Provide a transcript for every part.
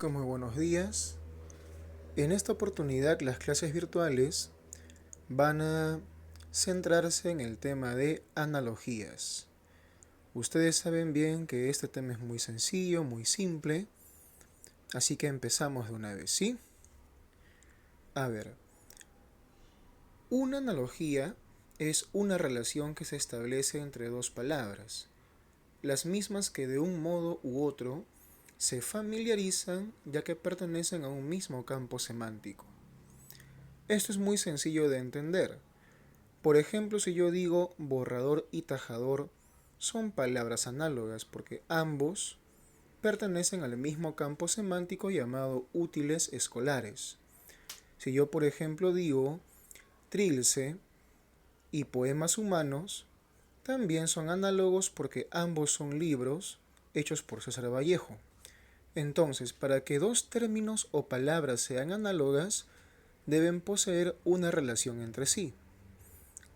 chicos, muy buenos días. En esta oportunidad las clases virtuales van a centrarse en el tema de analogías. Ustedes saben bien que este tema es muy sencillo, muy simple, así que empezamos de una vez, ¿sí? A ver, una analogía es una relación que se establece entre dos palabras, las mismas que de un modo u otro se familiarizan ya que pertenecen a un mismo campo semántico. Esto es muy sencillo de entender. Por ejemplo, si yo digo borrador y tajador, son palabras análogas porque ambos pertenecen al mismo campo semántico llamado útiles escolares. Si yo, por ejemplo, digo trilce y poemas humanos, también son análogos porque ambos son libros hechos por César Vallejo. Entonces, para que dos términos o palabras sean análogas, deben poseer una relación entre sí,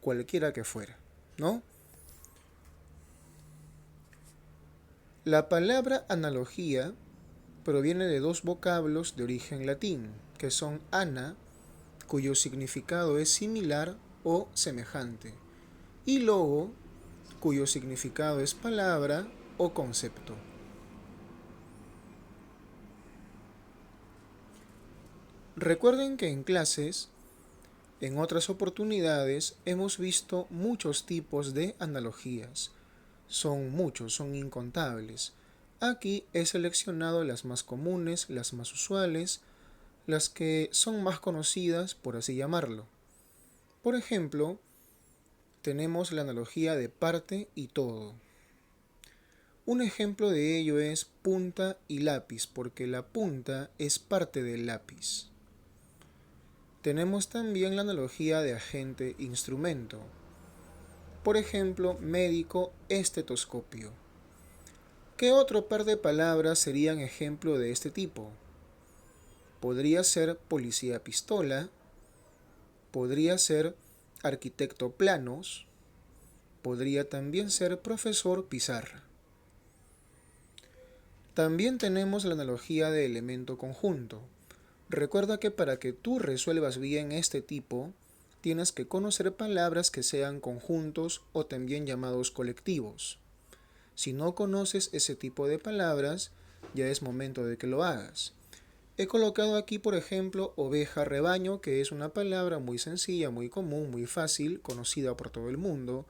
cualquiera que fuera, ¿no? La palabra analogía proviene de dos vocablos de origen latín, que son ana, cuyo significado es similar o semejante, y logo, cuyo significado es palabra o concepto. Recuerden que en clases, en otras oportunidades, hemos visto muchos tipos de analogías. Son muchos, son incontables. Aquí he seleccionado las más comunes, las más usuales, las que son más conocidas, por así llamarlo. Por ejemplo, tenemos la analogía de parte y todo. Un ejemplo de ello es punta y lápiz, porque la punta es parte del lápiz. Tenemos también la analogía de agente-instrumento. Por ejemplo, médico, estetoscopio. ¿Qué otro par de palabras serían ejemplo de este tipo? Podría ser policía pistola, podría ser arquitecto planos, podría también ser profesor pizarra. También tenemos la analogía de elemento conjunto. Recuerda que para que tú resuelvas bien este tipo, tienes que conocer palabras que sean conjuntos o también llamados colectivos. Si no conoces ese tipo de palabras, ya es momento de que lo hagas. He colocado aquí, por ejemplo, oveja rebaño, que es una palabra muy sencilla, muy común, muy fácil, conocida por todo el mundo,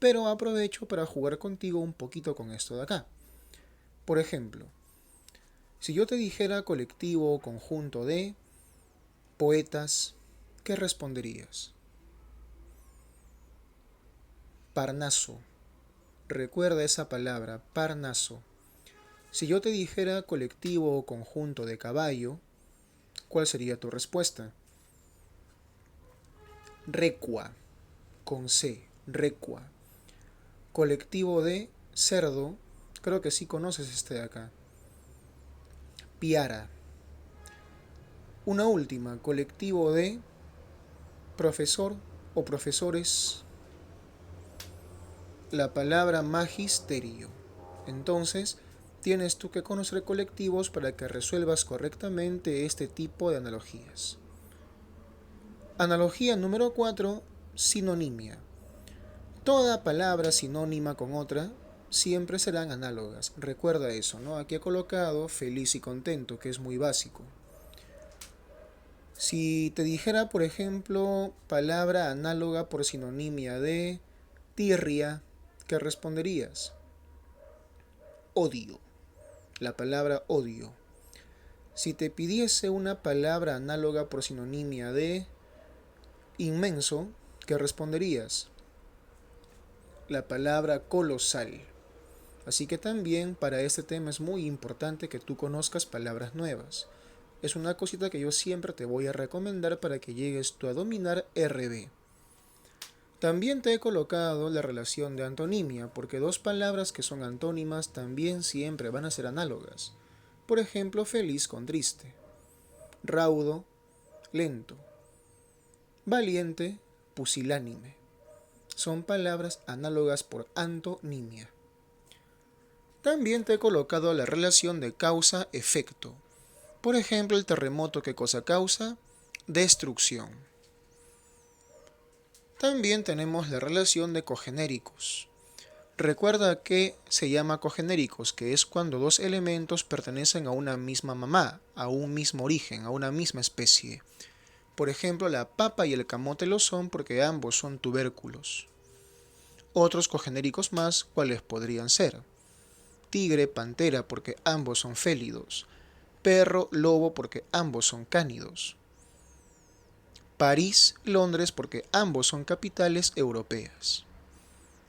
pero aprovecho para jugar contigo un poquito con esto de acá. Por ejemplo, si yo te dijera colectivo o conjunto de poetas, ¿qué responderías? Parnaso. Recuerda esa palabra, Parnaso. Si yo te dijera colectivo o conjunto de caballo, ¿cuál sería tu respuesta? Recua, con C, recua. Colectivo de cerdo, creo que sí conoces este de acá. Piara. Una última, colectivo de profesor o profesores, la palabra magisterio. Entonces, tienes tú que conocer colectivos para que resuelvas correctamente este tipo de analogías. Analogía número 4, sinonimia. Toda palabra sinónima con otra siempre serán análogas. Recuerda eso, ¿no? Aquí he colocado feliz y contento, que es muy básico. Si te dijera, por ejemplo, palabra análoga por sinonimia de tirria, ¿qué responderías? Odio. La palabra odio. Si te pidiese una palabra análoga por sinonimia de inmenso, ¿qué responderías? La palabra colosal. Así que también para este tema es muy importante que tú conozcas palabras nuevas. Es una cosita que yo siempre te voy a recomendar para que llegues tú a dominar RB. También te he colocado la relación de antonimia, porque dos palabras que son antónimas también siempre van a ser análogas. Por ejemplo, feliz con triste, raudo, lento, valiente, pusilánime. Son palabras análogas por antonimia. También te he colocado la relación de causa-efecto. Por ejemplo, el terremoto, ¿qué cosa causa? Destrucción. También tenemos la relación de cogenéricos. Recuerda que se llama cogenéricos, que es cuando dos elementos pertenecen a una misma mamá, a un mismo origen, a una misma especie. Por ejemplo, la papa y el camote lo son porque ambos son tubérculos. Otros cogenéricos más, ¿cuáles podrían ser? Tigre, pantera, porque ambos son félidos. Perro, lobo, porque ambos son cánidos. París, Londres, porque ambos son capitales europeas.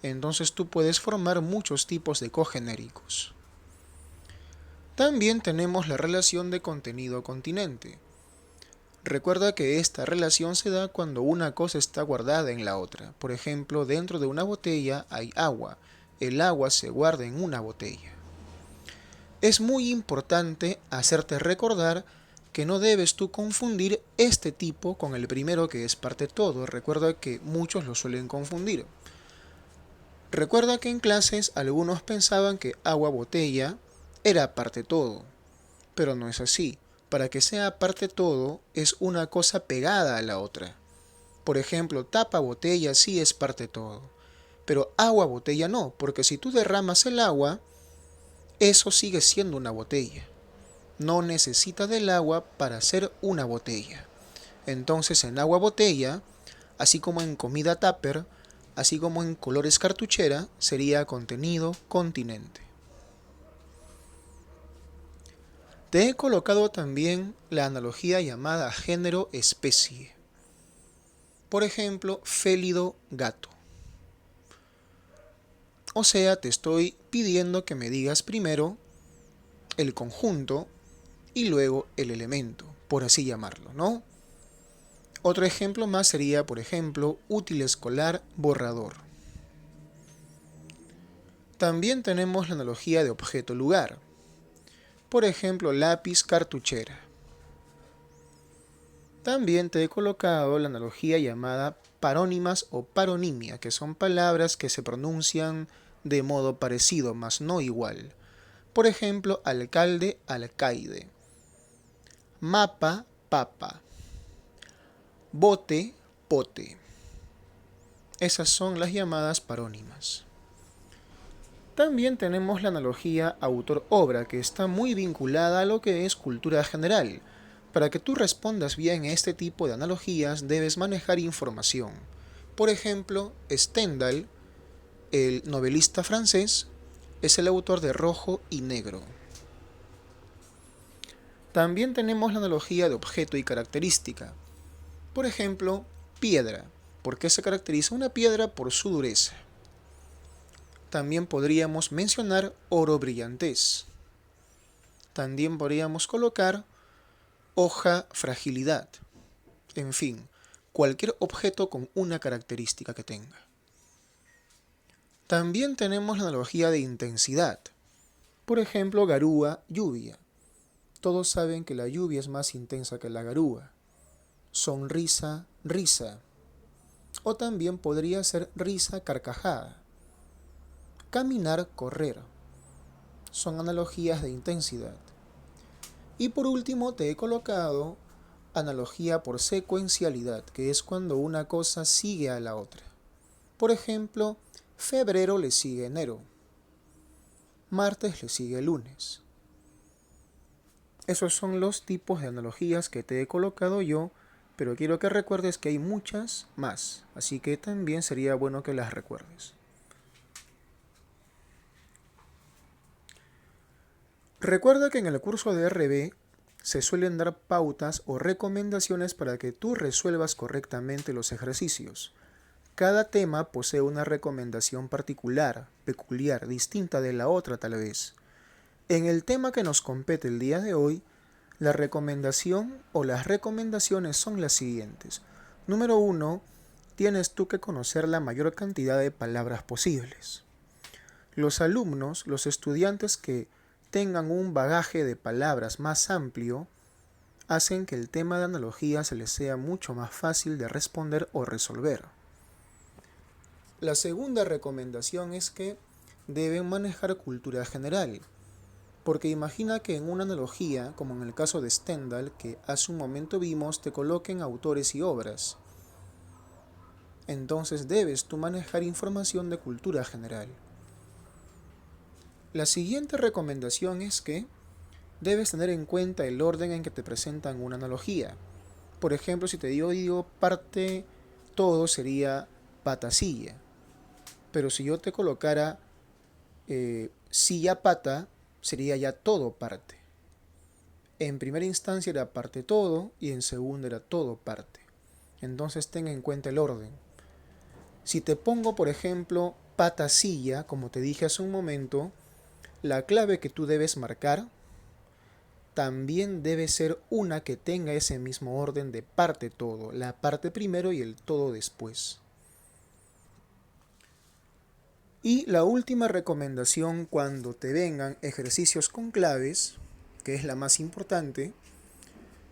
Entonces tú puedes formar muchos tipos de cogenéricos. También tenemos la relación de contenido-continente. Recuerda que esta relación se da cuando una cosa está guardada en la otra. Por ejemplo, dentro de una botella hay agua. El agua se guarda en una botella. Es muy importante hacerte recordar que no debes tú confundir este tipo con el primero, que es parte todo. Recuerda que muchos lo suelen confundir. Recuerda que en clases algunos pensaban que agua botella era parte todo, pero no es así. Para que sea parte todo es una cosa pegada a la otra. Por ejemplo, tapa botella sí es parte todo, pero agua botella no, porque si tú derramas el agua, eso sigue siendo una botella. No necesita del agua para ser una botella. Entonces en agua botella, así como en comida tupper, así como en colores cartuchera, sería contenido continente. Te he colocado también la analogía llamada género-especie. Por ejemplo, félido gato. O sea, te estoy pidiendo que me digas primero el conjunto y luego el elemento, por así llamarlo, ¿no? Otro ejemplo más sería, por ejemplo, útil escolar, borrador. También tenemos la analogía de objeto-lugar. Por ejemplo, lápiz, cartuchera. También te he colocado la analogía llamada parónimas o paronimia, que son palabras que se pronuncian de modo parecido, mas no igual. Por ejemplo, alcalde, alcaide. Mapa, papa. Bote, pote. Esas son las llamadas parónimas. También tenemos la analogía autor-obra, que está muy vinculada a lo que es cultura general. Para que tú respondas bien a este tipo de analogías, debes manejar información. Por ejemplo, Stendhal, el novelista francés, es el autor de Rojo y Negro. También tenemos la analogía de objeto y característica. Por ejemplo, piedra. ¿Por qué se caracteriza una piedra? Por su dureza. También podríamos mencionar oro brillantez. También podríamos colocar hoja, fragilidad. En fin, cualquier objeto con una característica que tenga. También tenemos la analogía de intensidad. Por ejemplo, garúa, lluvia. Todos saben que la lluvia es más intensa que la garúa. Sonrisa, risa. O también podría ser risa, carcajada. Caminar, correr. Son analogías de intensidad. Y por último te he colocado analogía por secuencialidad, que es cuando una cosa sigue a la otra. Por ejemplo, febrero le sigue enero. Martes le sigue lunes. Esos son los tipos de analogías que te he colocado yo, pero quiero que recuerdes que hay muchas más, así que también sería bueno que las recuerdes. Recuerda que en el curso de RB se suelen dar pautas o recomendaciones para que tú resuelvas correctamente los ejercicios. Cada tema posee una recomendación particular, peculiar, distinta de la otra tal vez. En el tema que nos compete el día de hoy, la recomendación o las recomendaciones son las siguientes. Número 1, tienes tú que conocer la mayor cantidad de palabras posibles. Los alumnos, los estudiantes que tengan un bagaje de palabras más amplio, hacen que el tema de analogía se les sea mucho más fácil de responder o resolver. La segunda recomendación es que deben manejar cultura general. Porque imagina que en una analogía, como en el caso de Stendhal, que hace un momento vimos, te coloquen autores y obras. Entonces debes tú manejar información de cultura general. La siguiente recomendación es que debes tener en cuenta el orden en que te presentan una analogía. Por ejemplo, si te digo parte todo sería pata-silla. Pero si yo te colocara silla-pata, sería ya todo parte. En primera instancia era parte todo y en segunda era todo parte. Entonces ten en cuenta el orden. Si te pongo, por ejemplo, pata-silla, como te dije hace un momento, la clave que tú debes marcar también debe ser una que tenga ese mismo orden de parte todo, la parte primero y el todo después. Y la última recomendación cuando te vengan ejercicios con claves, que es la más importante,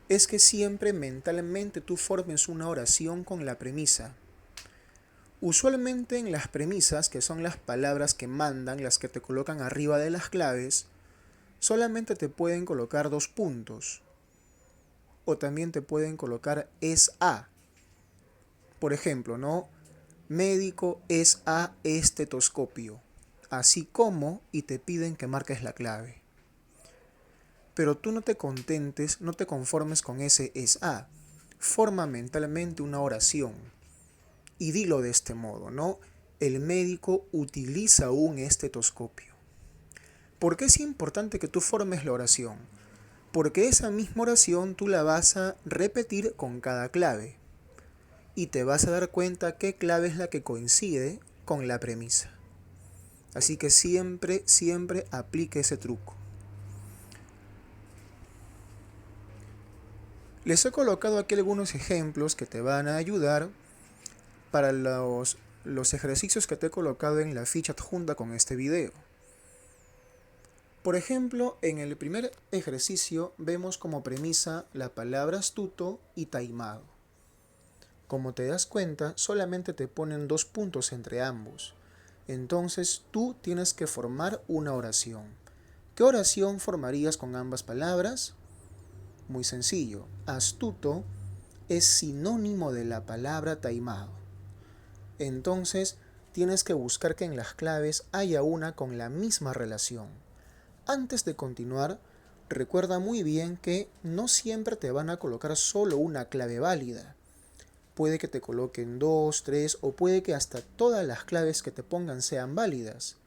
es que siempre mentalmente tú formes una oración con la premisa. Usualmente en las premisas, que son las palabras que mandan, las que te colocan arriba de las claves, solamente te pueden colocar 2 puntos. O también te pueden colocar es a. Por ejemplo, ¿no? Médico es a estetoscopio. Así como, y te piden que marques la clave. Pero tú no te contentes, no te conformes con ese es a. Forma mentalmente una oración. Y dilo de este modo, ¿no? El médico utiliza un estetoscopio. ¿Por qué es importante que tú formes la oración? Porque esa misma oración tú la vas a repetir con cada clave. Y te vas a dar cuenta qué clave es la que coincide con la premisa. Así que siempre, siempre aplique ese truco. Les he colocado aquí algunos ejemplos que te van a ayudar para los ejercicios que te he colocado en la ficha adjunta con este video. Por ejemplo, en el primer ejercicio vemos como premisa la palabra astuto y taimado. Como te das cuenta, solamente te ponen 2 puntos entre ambos. Entonces tú tienes que formar una oración. ¿Qué oración formarías con ambas palabras? Muy sencillo. Astuto es sinónimo de la palabra taimado. Entonces tienes que buscar que en las claves haya una con la misma relación. Antes de continuar, recuerda muy bien que no siempre te van a colocar solo una clave válida. Puede que te coloquen 2, 3 o puede que hasta todas las claves que te pongan sean válidas.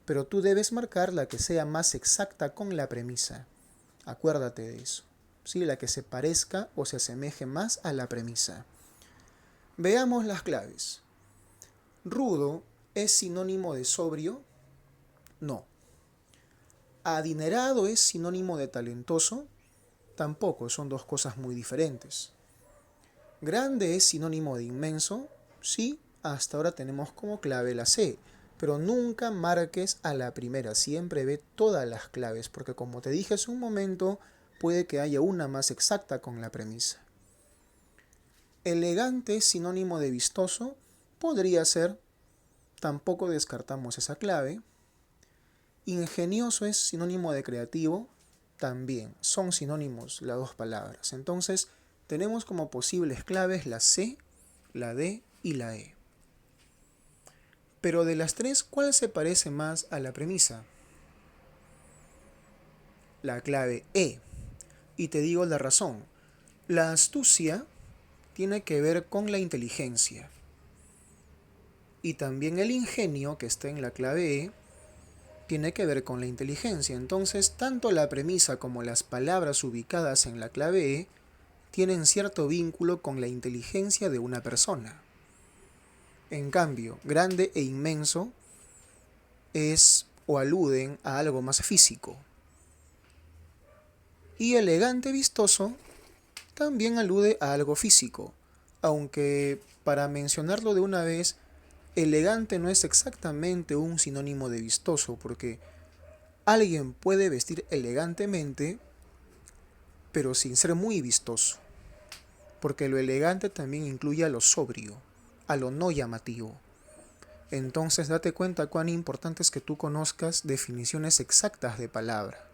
Pero tú debes marcar la que sea más exacta con la premisa. Acuérdate de eso. ¿Sí? La que se parezca o se asemeje más a la premisa. Veamos las claves. ¿Rudo es sinónimo de sobrio? No. ¿Adinerado es sinónimo de talentoso? Tampoco, son 2 cosas muy diferentes. ¿Grande es sinónimo de inmenso? Sí, hasta ahora tenemos como clave la C, pero nunca marques a la primera, siempre ve todas las claves, porque como te dije hace un momento, puede que haya una más exacta con la premisa. ¿Elegante es sinónimo de vistoso? Podría ser, tampoco descartamos esa clave. ¿Ingenioso es sinónimo de creativo? También, son sinónimos las 2 palabras. Entonces, tenemos como posibles claves la C, la D y la E. Pero de las 3, ¿cuál se parece más a la premisa? La clave E. Y te digo la razón. La astucia tiene que ver con la inteligencia. Y también el ingenio, que está en la clave E, tiene que ver con la inteligencia. Entonces, tanto la premisa como las palabras ubicadas en la clave E tienen cierto vínculo con la inteligencia de una persona. En cambio, grande e inmenso es o aluden a algo más físico. Y elegante, vistoso, también alude a algo físico, aunque para mencionarlo de una vez, elegante no es exactamente un sinónimo de vistoso, porque alguien puede vestir elegantemente, pero sin ser muy vistoso, porque lo elegante también incluye a lo sobrio, a lo no llamativo. Entonces date cuenta cuán importante es que tú conozcas definiciones exactas de palabra.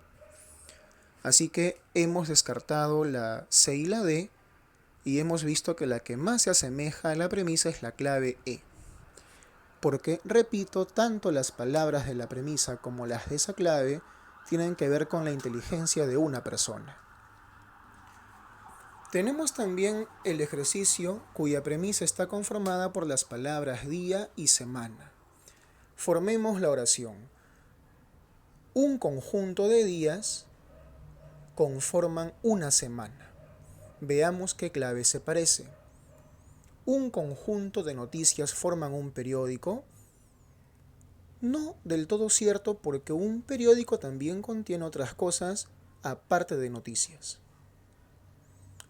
Así que hemos descartado la C y la D y hemos visto que la que más se asemeja a la premisa es la clave E. Porque, repito, tanto las palabras de la premisa como las de esa clave tienen que ver con la inteligencia de una persona. Tenemos también el ejercicio cuya premisa está conformada por las palabras día y semana. Formemos la oración. Un conjunto de días conforman una semana. Veamos qué clave se parece. Un conjunto de noticias forman un periódico. No del todo cierto, porque un periódico también contiene otras cosas aparte de noticias.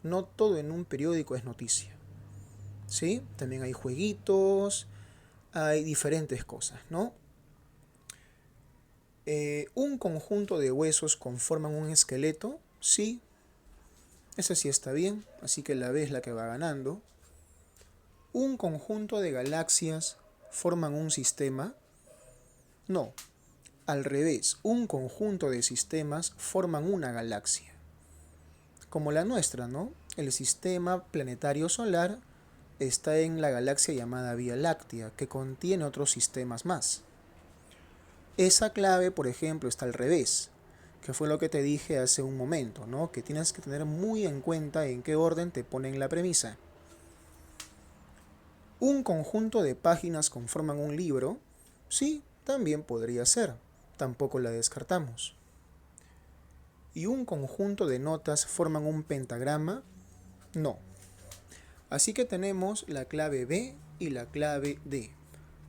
No todo en un periódico es noticia. ¿Sí? También hay jueguitos, hay diferentes cosas, ¿no? Un conjunto de huesos conforman un esqueleto. Sí, ese sí está bien, así que la B es la que va ganando. Un conjunto de galaxias forman un sistema. No, al revés, un conjunto de sistemas forman una galaxia. Como la nuestra, ¿no? El sistema planetario solar está en la galaxia llamada Vía Láctea, que contiene otros sistemas más. Esa clave, por ejemplo, está al revés, que fue lo que te dije hace un momento, ¿no? Que tienes que tener muy en cuenta en qué orden te ponen la premisa. ¿Un conjunto de páginas conforman un libro? Sí, también podría ser. Tampoco la descartamos. ¿Y un conjunto de notas forman un pentagrama? No. Así que tenemos la clave B y la clave D.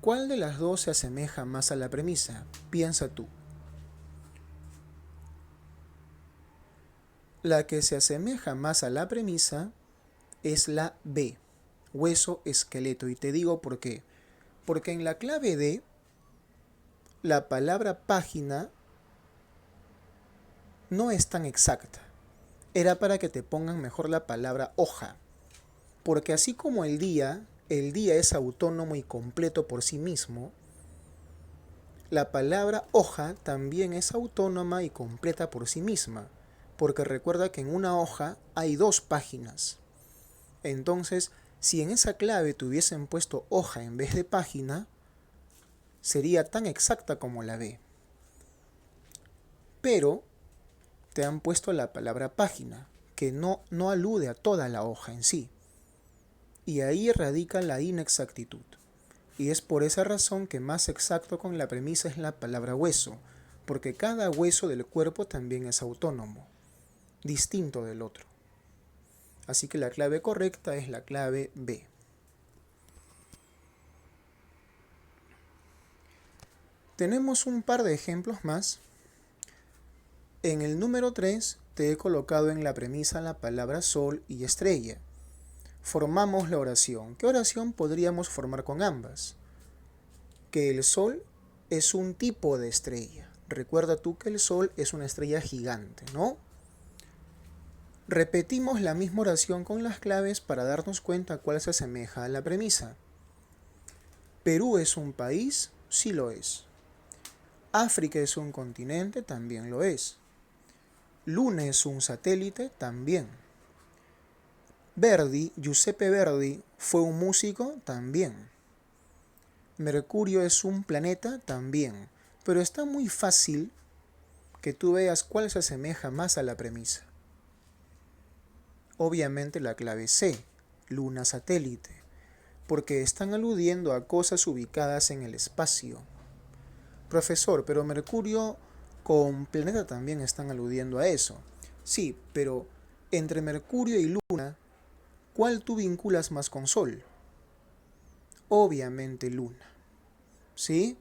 ¿Cuál de las dos se asemeja más a la premisa? Piensa tú. La que se asemeja más a la premisa es la B, hueso, esqueleto. Y te digo por qué. Porque en la clave D, la palabra página no es tan exacta. Era para que te pongan mejor la palabra hoja. Porque así como el día es autónomo y completo por sí mismo, la palabra hoja también es autónoma y completa por sí misma. Porque recuerda que en una hoja hay 2 páginas. Entonces, si en esa clave te hubiesen puesto hoja en vez de página, sería tan exacta como la B. Pero te han puesto la palabra página, que no alude a toda la hoja en sí. Y ahí radica la inexactitud. Y es por esa razón que más exacto con la premisa es la palabra hueso, porque cada hueso del cuerpo también es autónomo, distinto del otro. Así que la clave correcta es la clave B. Tenemos un par de ejemplos más. En el número 3 te he colocado en la premisa la palabra sol y estrella. Formamos la oración. ¿Qué oración podríamos formar con ambas? Que el sol es un tipo de estrella. Recuerda tú que el sol es una estrella gigante, ¿no? Repetimos la misma oración con las claves para darnos cuenta cuál se asemeja a la premisa. ¿Perú es un país? Sí lo es. ¿África es un continente? También lo es. ¿Luna es un satélite? También. ¿Verdi, Giuseppe Verdi, fue un músico? También. ¿Mercurio es un planeta? También. Pero está muy fácil que tú veas cuál se asemeja más a la premisa. Obviamente la clave C, luna satélite, porque están aludiendo a cosas ubicadas en el espacio. Profesor, pero Mercurio con planeta también están aludiendo a eso. Sí, pero entre Mercurio y Luna, ¿cuál tú vinculas más con Sol? Obviamente Luna. ¿Sí?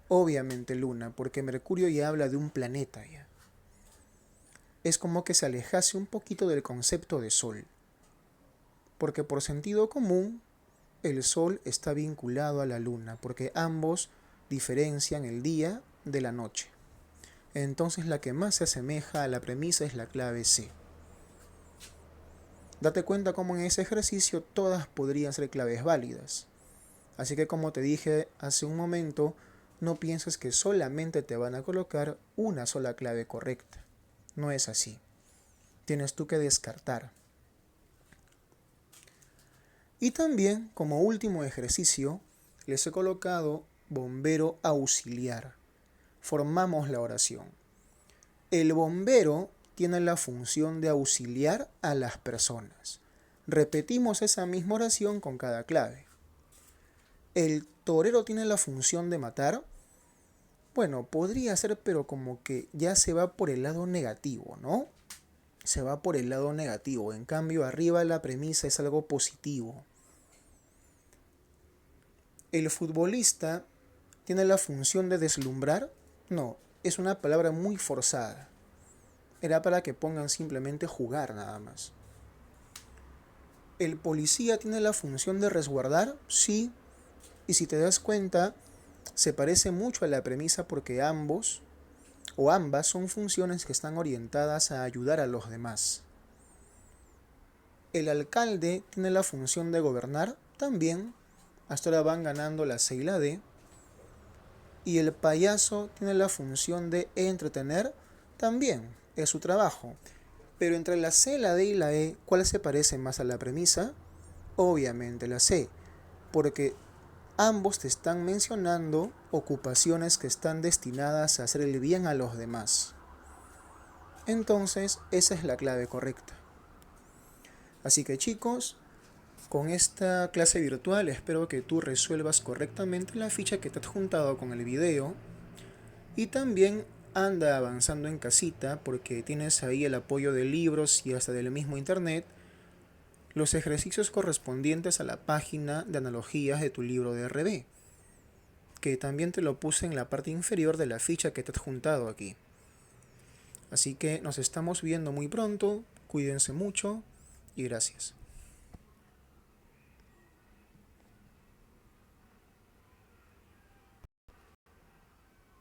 Obviamente Luna, porque Mercurio ya habla de un planeta ya. Es como que se alejase un poquito del concepto de Sol. Porque por sentido común, el Sol está vinculado a la Luna, porque ambos diferencian el día de la noche. Entonces la que más se asemeja a la premisa es la clave C. Date cuenta cómo en ese ejercicio todas podrían ser claves válidas. Así que como te dije hace un momento, no pienses que solamente te van a colocar una sola clave correcta. No es así. Tienes tú que descartar. Y también, como último ejercicio, les he colocado bombero auxiliar. Formamos la oración. El bombero tiene la función de auxiliar a las personas. Repetimos esa misma oración con cada clave. El torero tiene la función de matar. Bueno, podría ser, pero como que ya se va por el lado negativo, ¿no? Se va por el lado negativo. En cambio, arriba la premisa es algo positivo. ¿El futbolista tiene la función de deslumbrar? No, es una palabra muy forzada. Era para que pongan simplemente jugar nada más. ¿El policía tiene la función de resguardar? Sí. Y si te das cuenta, se parece mucho a la premisa porque ambos o ambas son funciones que están orientadas a ayudar a los demás. ¿El alcalde tiene la función de gobernar? También. Hasta ahora van ganando la C y la D. ¿Y el payaso tiene la función de entretener? También. Es su trabajo. Pero entre la C, la D y la E, ¿cuál se parece más a la premisa? Obviamente la C, porque ambos te están mencionando ocupaciones que están destinadas a hacer el bien a los demás. Entonces, esa es la clave correcta. Así que chicos, con esta clase virtual espero que tú resuelvas correctamente la ficha que te he adjuntado con el video. Y también anda avanzando en casita porque tienes ahí el apoyo de libros y hasta del mismo internet. Los ejercicios correspondientes a la página de analogías de tu libro de RB, que también te lo puse en la parte inferior de la ficha que te he adjuntado aquí. Así que nos estamos viendo muy pronto, cuídense mucho y gracias.